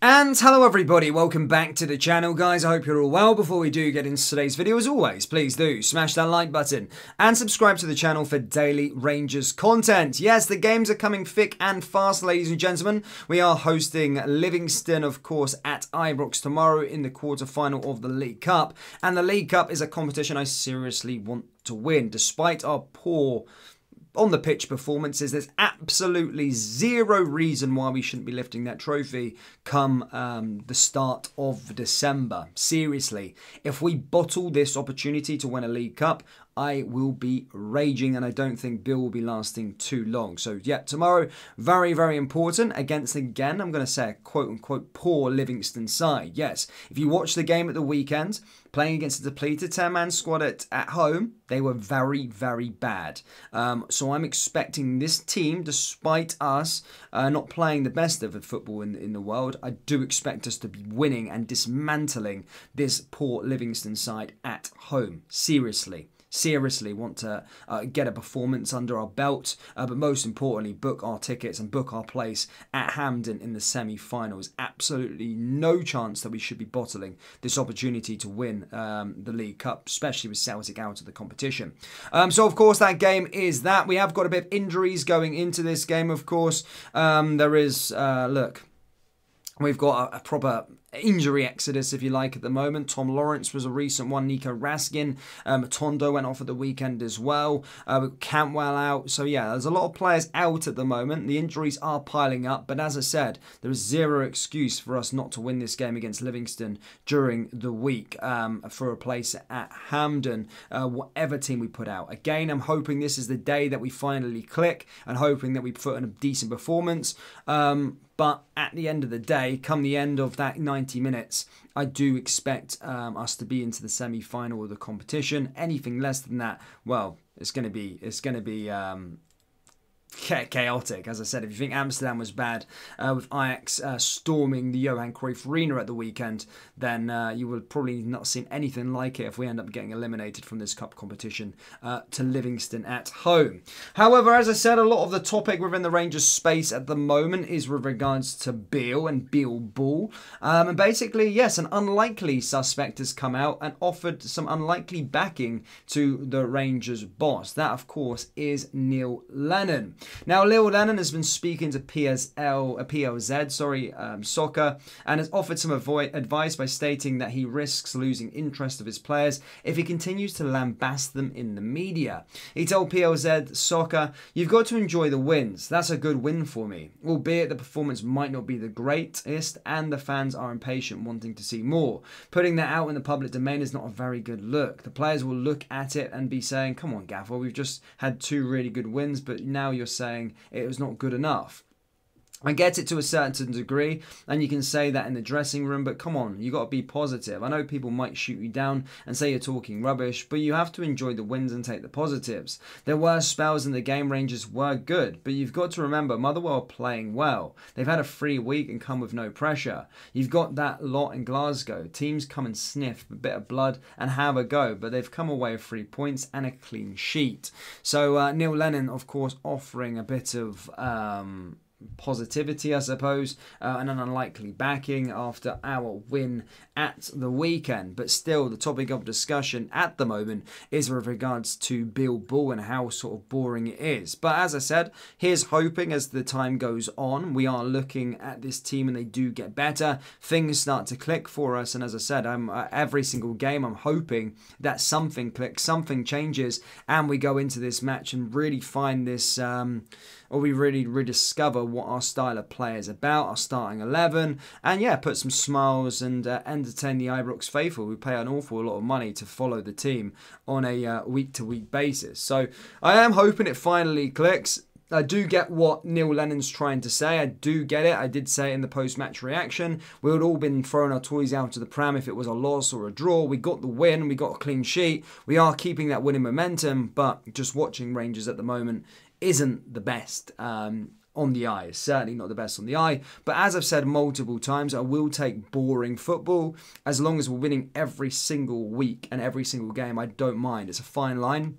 And hello everybody, welcome back to the channel guys. I hope you're all well. Before we do get into today's video, as always, please do smash that like button and subscribe to the channel for daily Rangers content. Yes, the games are coming thick and fast, ladies and gentlemen. We are hosting Livingston, of course, at Ibrox tomorrow in the quarter-final of the League Cup. And the League Cup is a competition I seriously want to win. Despite our poor on the pitch performances, there's absolutely zero reason why we shouldn't be lifting that trophy come the start of December. Seriously, if we bottle this opportunity to win a League Cup, I will be raging, and I don't think Beale will be lasting too long. So yeah, tomorrow, very, very important against, again, I'm going to say a quote-unquote poor Livingston side. Yes, if you watch the game at the weekend, playing against a depleted 10-man squad at home, they were very, very bad. So I'm expecting this team, despite us not playing the best of football in the world, I do expect us to be winning and dismantling this poor Livingston side at home. Seriously want to get a performance under our belt, but most importantly, book our tickets and book our place at Hampden in the semi-finals. Absolutely no chance that we should be bottling this opportunity to win the League Cup, especially with Celtic out of the competition. So, of course, that game is that. We have got a bit of injuries going into this game, of course. There is, look, we've got a proper injury exodus, if you like, at the moment. Tom Lawrence was a recent one. Nico Raskin. Tondo went off at the weekend as well. Cantwell out. So, yeah, there's a lot of players out at the moment. The injuries are piling up. But as I said, there is zero excuse for us not to win this game against Livingston during the week for a place at Hampden, whatever team we put out. Again, I'm hoping this is the day that we finally click and hoping that we put in a decent performance. But at the end of the day, come the end of that 90 minutes, I do expect us to be into the semi-final of the competition. Anything less than that, well, it's going to be chaotic. As I said, if you think Amsterdam was bad with Ajax storming the Johan Cruyff Arena at the weekend, then you will probably not seen anything like it if we end up getting eliminated from this cup competition to Livingston at home. However, as I said, a lot of the topic within the Rangers space at the moment is with regards to Beale and Beale Bull. And basically, yes, an unlikely suspect has come out and offered some unlikely backing to the Rangers boss. That, of course, is Neil Lennon. Now, Neil Lennon has been speaking to PLZ Soccer and has offered some advice by stating that he risks losing interest of his players if he continues to lambast them in the media. He told PLZ Soccer, "You've got to enjoy the wins. That's a good win for me. Albeit the performance might not be the greatest and the fans are impatient wanting to see more. Putting that out in the public domain is not a very good look. The players will look at it and be saying, come on, Gaffer, we've just had 2 really good wins, but now you're saying it was not good enough." I get it to a certain degree, and you can say that in the dressing room, but come on, you got to be positive. I know people might shoot you down and say you're talking rubbish, but you have to enjoy the wins and take the positives. There were spells in the game, Rangers were good, but you've got to remember, Motherwell are playing well. They've had a free week and come with no pressure. You've got that lot in Glasgow. Teams come and sniff a bit of blood and have a go, but they've come away with 3 points and a clean sheet. So Neil Lennon, of course, offering a bit of positivity, I suppose, and an unlikely backing after our win at the weekend. But still, the topic of discussion at the moment is with regards to Beale Bull and how sort of boring it is. But as I said, here's hoping as the time goes on, we are looking at this team and they do get better. Things start to click for us, and as I said, every single game I'm hoping that something clicks, something changes, and we go into this match and really find this, or we really rediscover what our style of play is about, our starting 11, and yeah, put some smiles and entertain the Ibrox faithful who pay an awful lot of money to follow the team on a week-to-week basis. So I am hoping it finally clicks. I do get what Neil Lennon's trying to say. I do get it. I did say it in the post-match reaction. We would all been throwing our toys out of the pram if it was a loss or a draw. We got the win. We got a clean sheet. We are keeping that winning momentum, but just watching Rangers at the moment isn't the best on the eye. It's certainly not the best on the eye. But as I've said multiple times, I will take boring football. As long as we're winning every single week and every single game, I don't mind. It's a fine line.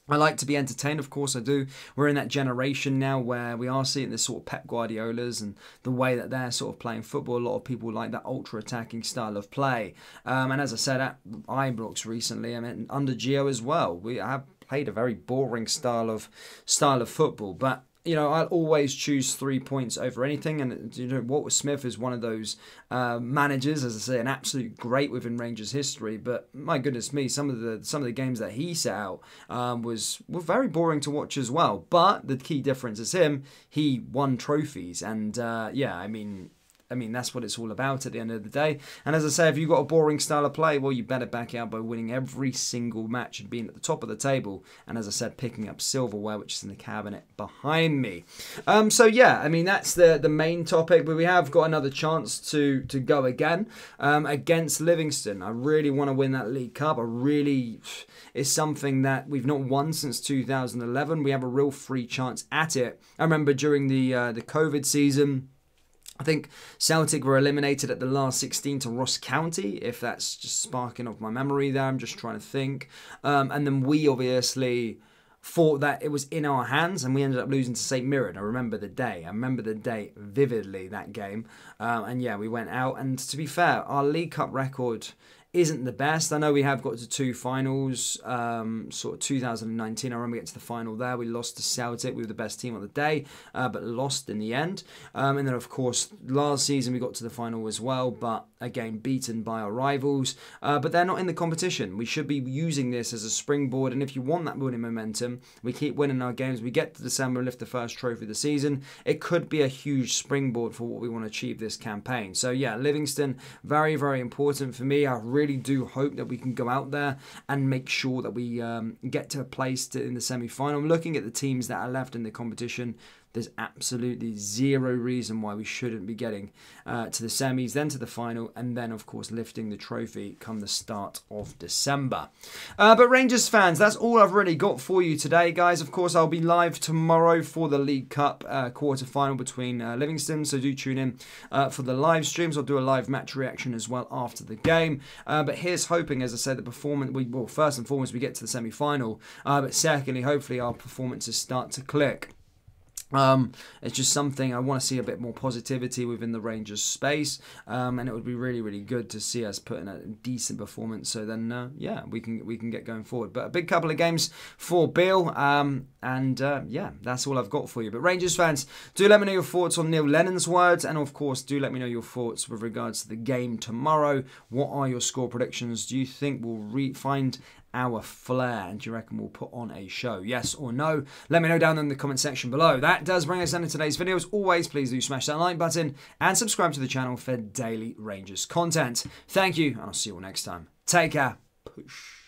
I like to be entertained, of course I do. We're in that generation now where we are seeing this sort of Pep Guardiolas and the way that they're sort of playing football. A lot of people like that ultra-attacking style of play. And as I said at Ibrox recently, I mean, under Gio as well, we have played a very boring style of football. But you know, I'll always choose 3 points over anything. And, you know, Walter Smith is one of those managers, as I say, an absolute great within Rangers history. But my goodness me, some of the games that he set out were very boring to watch as well. But the key difference is he won trophies. And, yeah, I mean, that's what it's all about at the end of the day. And as I say, if you've got a boring style of play, well, you better back out by winning every single match and being at the top of the table. And as I said, picking up silverware, which is in the cabinet behind me. So, yeah, I mean, that's the main topic. But we have got another chance to go again against Livingston. I really want to win that League Cup. It's something that we've not won since 2011. We have a real free chance at it. I remember during the COVID season, I think Celtic were eliminated at the last 16 to Ross County, if that's just sparking off my memory there. I'm just trying to think. And then we obviously thought that it was in our hands, and we ended up losing to St Mirren. I remember the day. I remember the day vividly, that game. And yeah, we went out. And to be fair, our League Cup record isn't the best. I know we have got to 2 finals, sort of 2019. I remember getting to the final there. We lost to Celtic. We were the best team on the day, but lost in the end. And then, of course, last season we got to the final as well, but again, beaten by our rivals. But they're not in the competition. We should be using this as a springboard, and if you want that winning momentum, we keep winning our games. We get to December and lift the first trophy of the season. It could be a huge springboard for what we want to achieve this campaign. So, yeah, Livingston, very, very important for me. I really do hope that we can go out there and make sure that we get to a place in the semi-final. I'm looking at the teams that are left in the competition. There's absolutely zero reason why we shouldn't be getting to the semis, then to the final, and then, of course, lifting the trophy come the start of December. But Rangers fans, that's all I've really got for you today, guys. Of course, I'll be live tomorrow for the League Cup quarter-final between Livingston, so do tune in for the live streams. I'll do a live match reaction as well after the game. But here's hoping, as I said, the performance, well, first and foremost, we get to the semi-final, but secondly, hopefully our performances start to click. It's just something I want to see a bit more positivity within the Rangers space, and it would be really, really good to see us put in a decent performance. So then, yeah, we can get going forward. But a big couple of games for Beale, and yeah, that's all I've got for you. But Rangers fans, do let me know your thoughts on Neil Lennon's words, and of course, do let me know your thoughts with regards to the game tomorrow. What are your score predictions? Do you think we'll find our flair, and do you reckon we'll put on a show? Yes or no? Let me know down in the comment section below. That does bring us down to today's video. As always, please do smash that like button and subscribe to the channel for daily Rangers content. Thank you, and I'll see you all next time. Take care. Push.